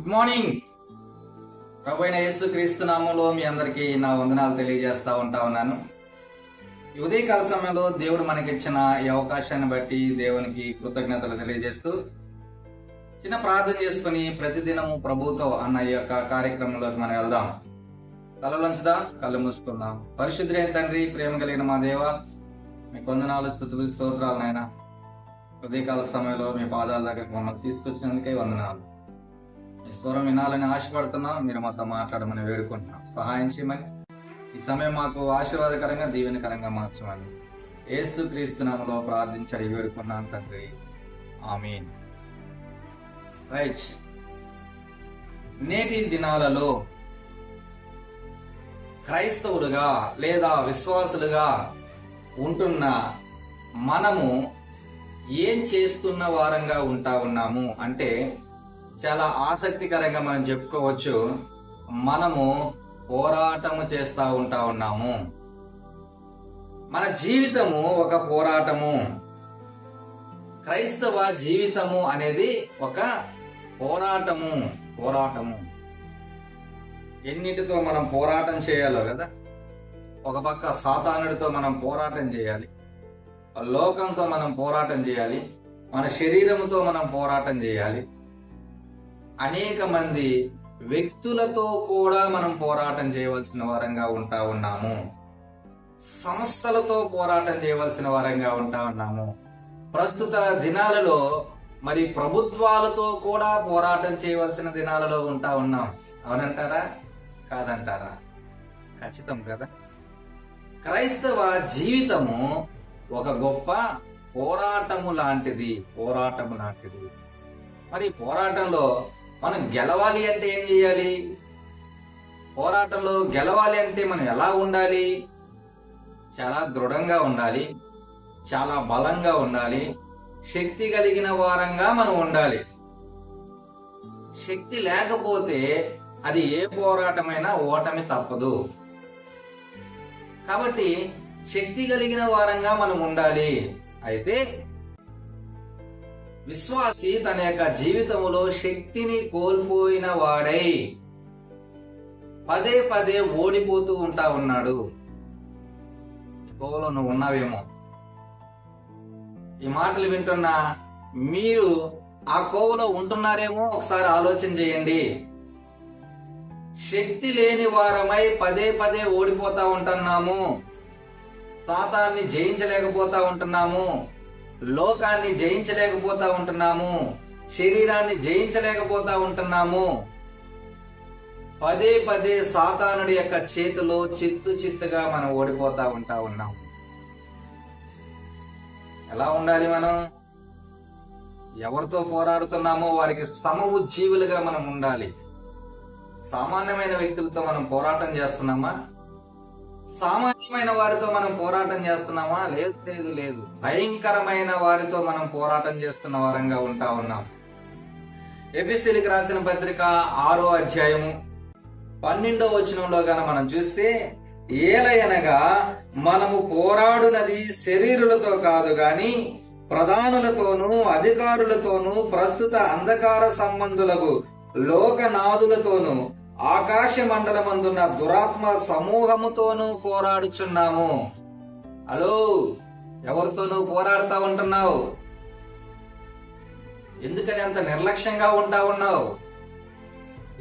Good morning. ప్రభు అయిన యేసు క్రీస్తు నామంలో మీ అందరికీ నా వందనాలు తెలియజేస్తా ఉన్నాను. ఈ ఉదయకాల సమయంలో దేవుడు మనకిచ్చిన ఈ అవకాశాన్ని బట్టి దేవునికి కృతజ్ఞతలు తెలియజేస్తూ చిన్న ప్రార్థన చేసుకుని ప్రతిదినము ప్రభుతో అన్న ఈ యొక్క కార్యక్రమంలోకి మనం వెళ్దాం. తలలోంచుదాం, కళ్ళు మూసుకుందాం. పరిశుద్ధులైన తండ్రి, ప్రేమ కలిగిన మా దేవ, మీ వందనాలు, స్తుతులు, స్తోత్రాలు నాయన. ఉదయకాల సమయంలో మీ పాదాల దగ్గరకు మమ్మల్ని తీసుకొచ్చినందుకే వందనాలు. మీ స్వరం వినాలని ఆశపడుతున్నాం. మీరు మాతో మాట్లాడమని వేడుకుంటున్నాం. సహాయం చేయమని, ఈ సమయం మాకు ఆశీర్వాదకరంగా దీవెనకరంగా మార్చమని యేసు క్రీస్తు నామములో ప్రార్థించి అడిగి వేడుకున్నాం తండ్రి, ఆమేన్. రైట్. నేటి దినాలలో క్రైస్తవులుగా లేదా విశ్వాసులుగా ఉంటున్న మనము ఏం చేస్తున్న వారంగా ఉన్నాము అంటే చాలా ఆసక్తికరంగా మనం చెప్పుకోవచ్చు. మనము పోరాటము చేస్తా ఉన్నాము. మన జీవితము ఒక పోరాటము. క్రైస్తవ జీవితము అనేది ఒక పోరాటము. ఎన్నిటితో మనం పోరాటం చేయాలో కదా. ఒక పక్క సాతానుడితో మనం పోరాటం చేయాలి, లోకంతో మనం పోరాటం చేయాలి, మన శరీరముతో మనం పోరాటం చేయాలి, అనేక మంది వ్యక్తులతో కూడా మనం పోరాటం చేయవలసిన వారంగా ఉన్నాము. సంస్థలతో పోరాటం చేయవలసిన వారంగా ఉన్నాము. ప్రస్తుత దినాలలో మరి ప్రభుత్వాలతో కూడా పోరాటం చేయవలసిన దినాలలో ఉన్నాం. అవునంటారా, కాదంటారా? ఖచ్చితం కదా. క్రైస్తవ జీవితము ఒక గొప్ప పోరాటము లాంటిది. మరి పోరాటంలో మనం గెలవాలి అంటే ఏం చేయాలి? పోరాటంలో గెలవాలి అంటే మనం ఎలా ఉండాలి? చాలా దృఢంగా ఉండాలి, చాలా బలంగా ఉండాలి, శక్తి కలిగిన వారంగా మనం ఉండాలి. శక్తి లేకపోతే అది ఏ పోరాటమైనా ఓటమి తప్పదు. కాబట్టి శక్తి కలిగిన వారంగా మనం ఉండాలి. అయితే విశ్వాసి తన యొక్క జీవితంలో శక్తిని కోల్పోయిన వాడై పదే పదే ఓడిపోతూ ఉన్నాడు. కోవలో నువ్వు ఉన్నావేమో. ఈ మాటలు వింటున్న మీరు ఆ కోవలో ఉంటున్నారేమో. ఒకసారి ఆలోచన చేయండి. శక్తి లేని వారమై పదే పదే ఓడిపోతా ఉంటున్నాము. సాతాన్ని జయించలేకపోతా ఉంటున్నాము, లోకాన్ని జయించలేకపోతా ఉంటున్నాము, శరీరాన్ని జయించలేకపోతా ఉంటున్నాము. పదే పదే సాతానుడి యొక్క చేతిలో చిత్తుగా మనం ఓడిపోతా ఉన్నాం. ఎలా ఉండాలి మనం? ఎవరితో పోరాడుతున్నామో వారికి సమఉజ్జీవులుగా మనం ఉండాలి. సామాన్యమైన వ్యక్తులతో మనం పోరాటం చేస్తున్నామా? సామాన్యమైన వారితో మనం పోరాటం చేస్తున్నామా? లేదు. భయంకరమైన వారితో మనం పోరాటం చేస్తున్న వారంగా ఉన్నాం. ఎఫెసీయులకు రాసిన పత్రిక 6వ అధ్యాయము 12వ వచనంలో గాన మనం చూస్తే, ఏలయనగా మనము పోరాడునది శరీరులతో కాదు గాని ప్రధానులతోనూ అధికారులతోనూ ప్రస్తుత అంధకార సంబంధులకు లోకనాథులతోనూ ఆకాశ మండలమందున్న దురాత్మ సమూహముతోనూ పోరాడుచున్నాము. హలో, ఎవరితోనూ పోరాడుతా ఉంటున్నావు? ఎందుకని అంత నిర్లక్ష్యంగా ఉన్నావు?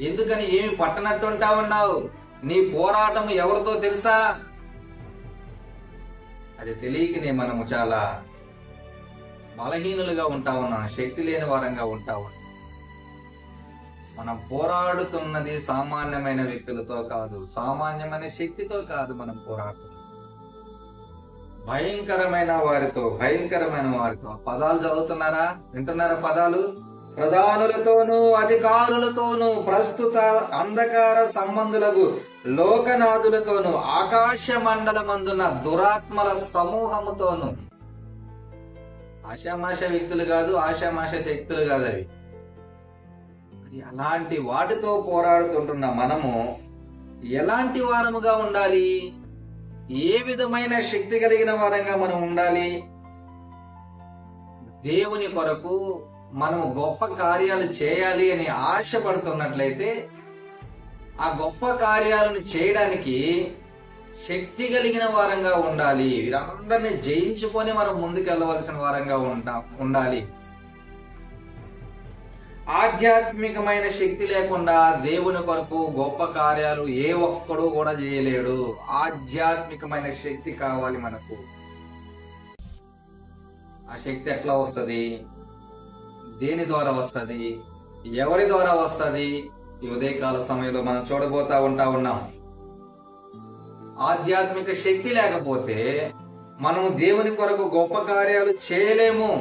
ఎందుకని ఏమి పట్టనట్టు ఉన్నావు? నీ పోరాటం ఎవరితో తెలుసా? అది తెలియకనే మనము చాలా బలహీనులుగా ఉన్నాం, శక్తి లేని వారంగా ఉన్నాం. మనం పోరాడుతున్నది సామాన్యమైన వ్యక్తులతో కాదు, సామాన్యమైన శక్తితో కాదు. మనం పోరాడుతున్నాం భయంకరమైన వారితో. పదాలు చదువుతున్నారా, వింటున్నారా? పదాలు: ప్రధానులతోనూ అధికారులతోనూ ప్రస్తుత అంధకార సంబంధులకు లోకనాథులతోనూ ఆకాశ మండలమందున్న దురాత్మల సమూహముతోనూ. ఆషామాష వ్యక్తులు కాదు, ఆషామాష శక్తులు కాదు అవి. అలాంటి వాటితో పోరాడుతుంటున్న మనము ఎలాంటి వారముగా ఉండాలి? ఏ విధమైన శక్తి కలిగిన వారంగా మనం ఉండాలి? దేవుని కొరకు మనము గొప్ప కార్యాలు చేయాలి అని ఆశపడుతున్నట్లయితే ఆ గొప్ప కార్యాలను చేయడానికి శక్తి కలిగిన వారంగా ఉండాలి. వీరందరినీ జయించుకొని మనం ముందుకెళ్ళవలసిన వారంగా ఉండాలి. ఆధ్యాత్మికమైన శక్తి లేకుండా దేవుని కొరకు గొప్ప కార్యాలు ఏ ఒక్కడు కూడా చేయలేడు. ఆధ్యాత్మికమైన శక్తి కావాలి మనకు. ఆ శక్తి ఎట్లా వస్తుంది? దేని ద్వారా వస్తుంది? ఎవరి ద్వారా వస్తుంది? ఈ ఉదయకాల సమయంలో మనం చూడబోతా ఉన్నాం. ఆధ్యాత్మిక శక్తి లేకపోతే మనము దేవుని కొరకు గొప్ప కార్యాలు చేయలేము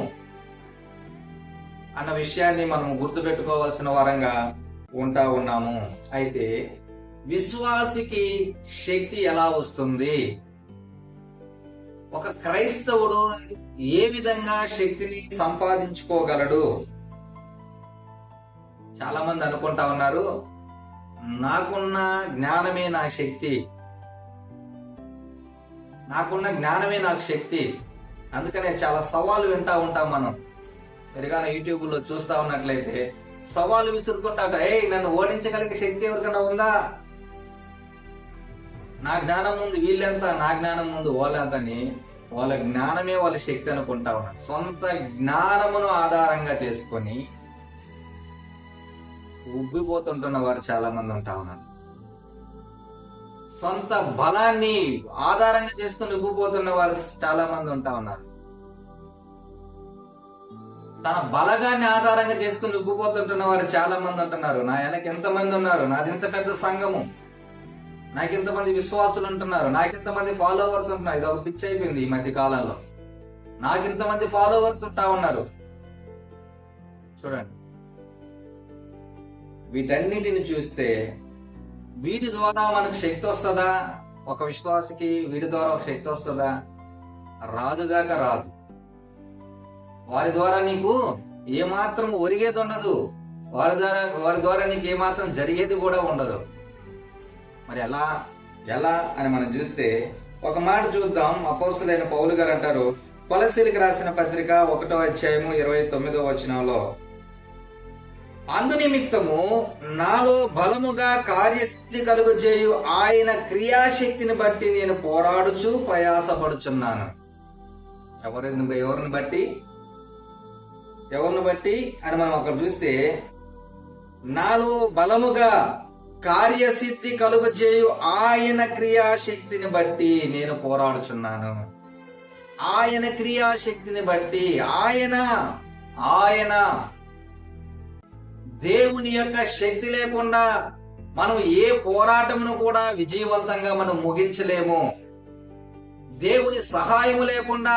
అన్న విషయాన్ని మనం గుర్తుపెట్టుకోవాల్సిన వారంగా ఉన్నాము. అయితే విశ్వాసికి శక్తి ఎలా వస్తుంది? ఒక క్రైస్తవుడు ఏ విధంగా శక్తిని సంపాదించుకోగలడు? చాలా మంది అనుకుంటా ఉన్నారు, నాకున్న జ్ఞానమే నా శక్తి, నాకున్న జ్ఞానమే నాకు శక్తి. అందుకనే చాలా సవాలు వింటా ఉంటాం మనం. పెరిగాన యూట్యూబ్ లో చూస్తా ఉన్నట్లయితే సవాలు విసురుకుంటాట, నన్ను ఓడించగలిగే శక్తి ఎవరికన్నా ఉందా? నా జ్ఞానం ముందు వీళ్ళెంత, నా జ్ఞానం ముందు వాళ్ళెంతని వాళ్ళ జ్ఞానమే వాళ్ళ శక్తి అనుకుంటా ఉన్నారు. సొంత జ్ఞానమును ఆధారంగా చేసుకొని ఉబ్బిపోతుంటున్న వారు చాలా మంది ఉంటా ఉన్నారు. సొంత బలాన్ని ఆధారంగా చేసుకుని ఉబ్బిపోతున్న వారు చాలా మంది ఉంటా ఉన్నారు. తన బలగాన్ని ఆధారంగా చేసుకుని ఉబ్బిపోతుంటున్న వారు చాలా మంది ఉంటున్నారు. నా వెనక ఎంతమంది ఉన్నారు, నాది ఇంత పెద్ద సంఘము, నాకు ఇంతమంది విశ్వాసులు ఉంటున్నారు, నాకు ఇంతమంది ఫాలోవర్స్ ఉంటున్నారు. ఇది ఒక పిచ్చి అయిపోయింది ఈ మధ్య కాలంలో. నాకు ఇంతమంది ఫాలోవర్స్ ఉంటా ఉన్నారు. చూడండి, వీటన్నిటిని చూస్తే వీటి ద్వారా మనకు శక్తి వస్తుందా? ఒక విశ్వాసికి వీటి ద్వారా ఒక శక్తి వస్తుందా? రాదుగాక రాదు. వారి ద్వారా నీకు ఏమాత్రం ఒరిగేది ఉండదు. వారి ద్వారా నీకు ఏమాత్రం జరిగేది కూడా ఉండదు. మరి ఎలా అని మనం చూస్తే ఒక మాట చూద్దాం. అపోస్తలుడైన పౌలు గారు అంటారు, కొలస్సీలకు రాసిన పత్రిక 1వ అధ్యాయము 29వ వచనంలో, అందునిమిత్తము నాలో బలముగా కార్యసిద్ధి కలుగజేయు ఆయన క్రియాశక్తిని బట్టి నేను పోరాడుచు ప్రయాసపడుచున్నాను. ఎవరిని బట్టి అని మనం అక్కడ చూస్తే, నాలో బలముగా కార్యసిద్ధి కలుగజేయు ఆయన క్రియాశక్తిని బట్టి నేను పోరాడుచున్నాను. ఆయన క్రియాశక్తిని బట్టి ఆయన దేవుని యొక్క శక్తి లేకుండా మనం ఏ పోరాటమును కూడా విజయవంతంగా మనం ముగించలేము. దేవుని సహాయము లేకుండా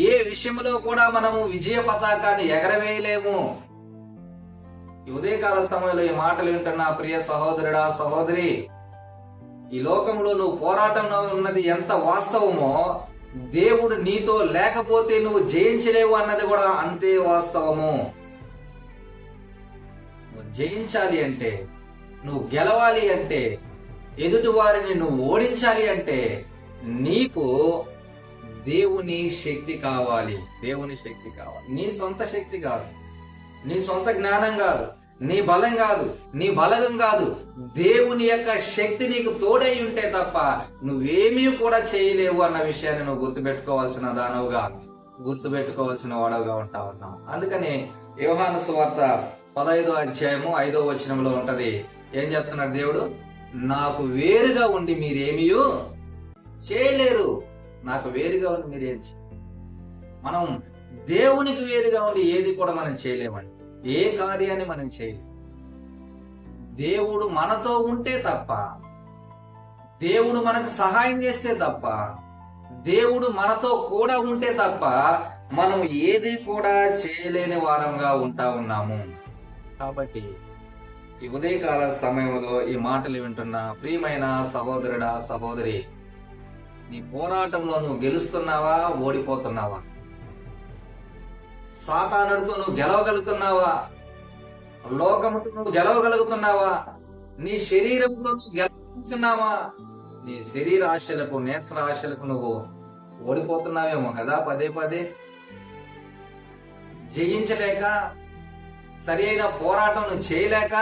ఏ విషయంలో కూడా మనము విజయ పతాకాన్ని ఎగరవేయలేము. ఈ ఉదయకాల సమయంలో ఈ మాటలు వింటున్న ప్రియ సహోదరుడా, సహోదరి, ఈ లోకంలో నువ్వు పోరాటంలో ఉన్నది ఎంత వాస్తవమో, దేవుడు నీతో లేకపోతే నువ్వు జయించలేవు అన్నది కూడా అంతే వాస్తవము. నువ్వు జయించాలి అంటే, నువ్వు గెలవాలి అంటే, ఎదుటి వారిని నువ్వు ఓడించాలి అంటే నీకు దేవుని శక్తి కావాలి. దేవుని శక్తి కావాలి. నీ సొంత శక్తి కాదు, నీ సొంత జ్ఞానం కాదు, నీ బలం కాదు, నీ బలగం కాదు. దేవుని యొక్క శక్తి నీకు తోడై ఉంటే తప్ప నువ్వేమీ కూడా చేయలేవు అన్న విషయాన్ని నువ్వు గుర్తుపెట్టుకోవాల్సిన వాడవుగా ఉంటా ఉన్నావు. అందుకని యోహాను సువార్త 15వ అధ్యాయము 5వ వచనంలో ఉంటది. ఏం చెప్తున్నాడు దేవుడు? నాకు వేరుగా ఉండి మీరేమీ చేయలేరు. నాకు వేరుగా ఉండి మీరేం మనం దేవునికి వేరుగా ఉండి ఏది కూడా మనం చేయలేమండి. ఏ కార్యాన్ని మనం చేయలేము. దేవుడు మనతో ఉంటే తప్ప, దేవుడు మనకు సహాయం చేస్తే తప్ప, దేవుడు మనతో కూడా ఉంటే తప్ప మనం ఏది కూడా చేయలేని వారంగా ఉన్నాము. కాబట్టి ఈ ఉదయకాల సమయంలో ఈ మాటలు వింటున్న ప్రియమైన సహోదరుడా, సహోదరి, నీ పోరాటంలో నువ్వు గెలుస్తున్నావా, ఓడిపోతున్నావా? సాతానుడితో నువ్వు గెలవగలుగుతున్నావా? లోకముతో నువ్వు గెలవగలుగుతున్నావా? నీ శరీరంలో నువ్వు గెలవగలుగుతున్నావా? నీ శరీర ఆశలకు, నేత్ర ఆశలకు నువ్వు ఓడిపోతున్నావేమో కదా. పదే జయించలేక సరి అయిన పోరాటం నువ్వు చేయలేక,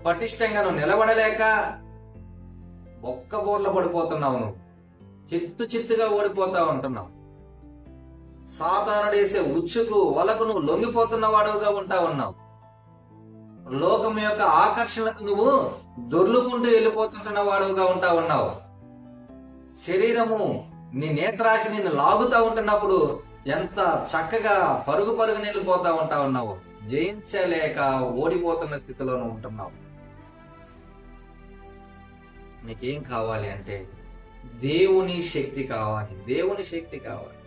పటిష్టంగా నువ్వు నిలబడలేక ఒక్క బోర్ల పడిపోతున్నావు. నువ్వు చిత్తుగా ఓడిపోతా ఉంటున్నావు. సాతానుడేసే ఉచ్చుకు వలకు నువ్వు లొంగిపోతున్న వాడుగా ఉంటా ఉన్నావు. లోకం యొక్క ఆకర్షణకు నువ్వు దొర్లుకుంటూ వెళ్ళిపోతుంటున్న వాడుగా ఉంటా ఉన్నావు. శరీరము నీ నేత్రాశి నిన్ను లాగుతా ఉంటున్నప్పుడు ఎంత చక్కగా పరుగు వెళ్ళిపోతా ఉంటా ఉన్నావు. జయించలేక ఓడిపోతున్న స్థితిలో నువ్వు ఉంటున్నావు. నీకేం కావాలి అంటే దేవుని శక్తి కావాలి. దేవుని శక్తి కావాలి.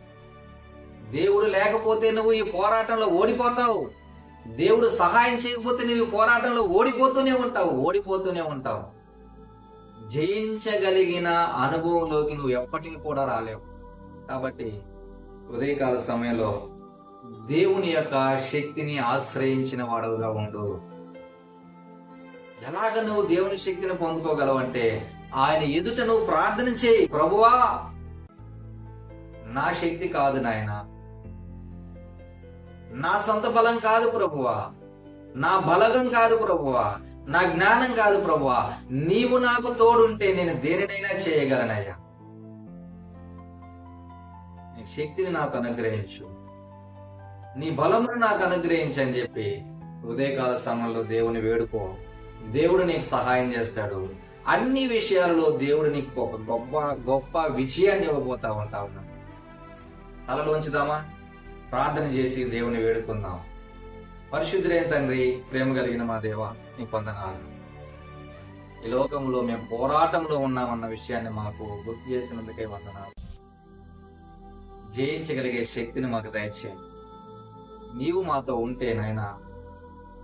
దేవుడు లేకపోతే నువ్వు ఈ పోరాటంలో ఓడిపోతావు. దేవుడు సహాయం చేయకపోతే నువ్వు ఈ పోరాటంలో ఓడిపోతూనే ఉంటావు. జయించగలిగిన అనుభవంలోకి నువ్వు ఎప్పటికీ కూడా రాలేవు. కాబట్టి ఉదయకాల సమయంలో దేవుని యొక్క శక్తిని ఆశ్రయించిన వాడుగా ఉండు. ఎలాగ నువ్వు దేవుని శక్తిని పొందుకోగలవు అంటే ఆయన ఎదుట నువ్వు ప్రార్థన చేయి. ప్రభువా, నా శక్తి కాదు నాయన, నా సొంత బలం కాదు ప్రభువా, నా బలగం కాదు ప్రభువా, నా జ్ఞానం కాదు ప్రభువా, నీవు నాకు తోడుంటే నేను దేనినైనా చేయగలనయ్యా. నీ శక్తిని నాకు అనుగ్రహించు, నీ బలమును నాకు అనుగ్రహించు అని చెప్పి ఉదయకాల సమయంలో దేవుని వేడుకో. దేవుడు నీకు సహాయం చేస్తాడు. అన్ని విషయాలలో దేవుడు నీకు ఒక గొప్ప విజయాన్ని ఇవ్వబోతా ఉంటావు. తలలోంచుదామా, ప్రార్థన చేసి దేవుని వేడుకుందాం. పరిశుద్ధులైన తండ్రి, ప్రేమ కలిగిన మా దేవ, నీ వందనాలు. ఈ లోకంలో మేము పోరాటంలో ఉన్నామన్న విషయాన్ని మాకు గుర్తు చేసినందుకే వందనాలు. జయించగలిగే శక్తిని మాకు దయచేయండి. నీవు మాతో ఉంటే నాయనా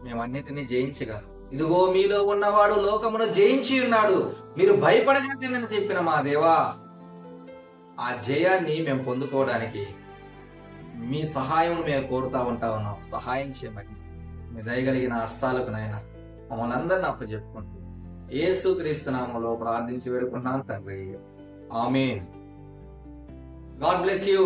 మేమన్నిటినీ జయించగలం. ఇదిగో మీలో ఉన్నవాడు లోకమును జయించి ఉన్నాడు, మీరు భయపడగలనని చెప్పిన మా దేవా, ఆ జయాన్ని మేము పొందుకోవడానికి మీ సహాయం మేము కోరుతా ఉన్నాం. సహాయం చేయమని మీ దయగలిగిన హస్తాలకు నాయన మమ్మల్ని అందరిని అప్పచెప్పుకుంటూ యేసుక్రీస్తు నామములో ప్రార్థించి వేడుకుంటున్నాను తండ్రి. ఆమేన్. God bless you.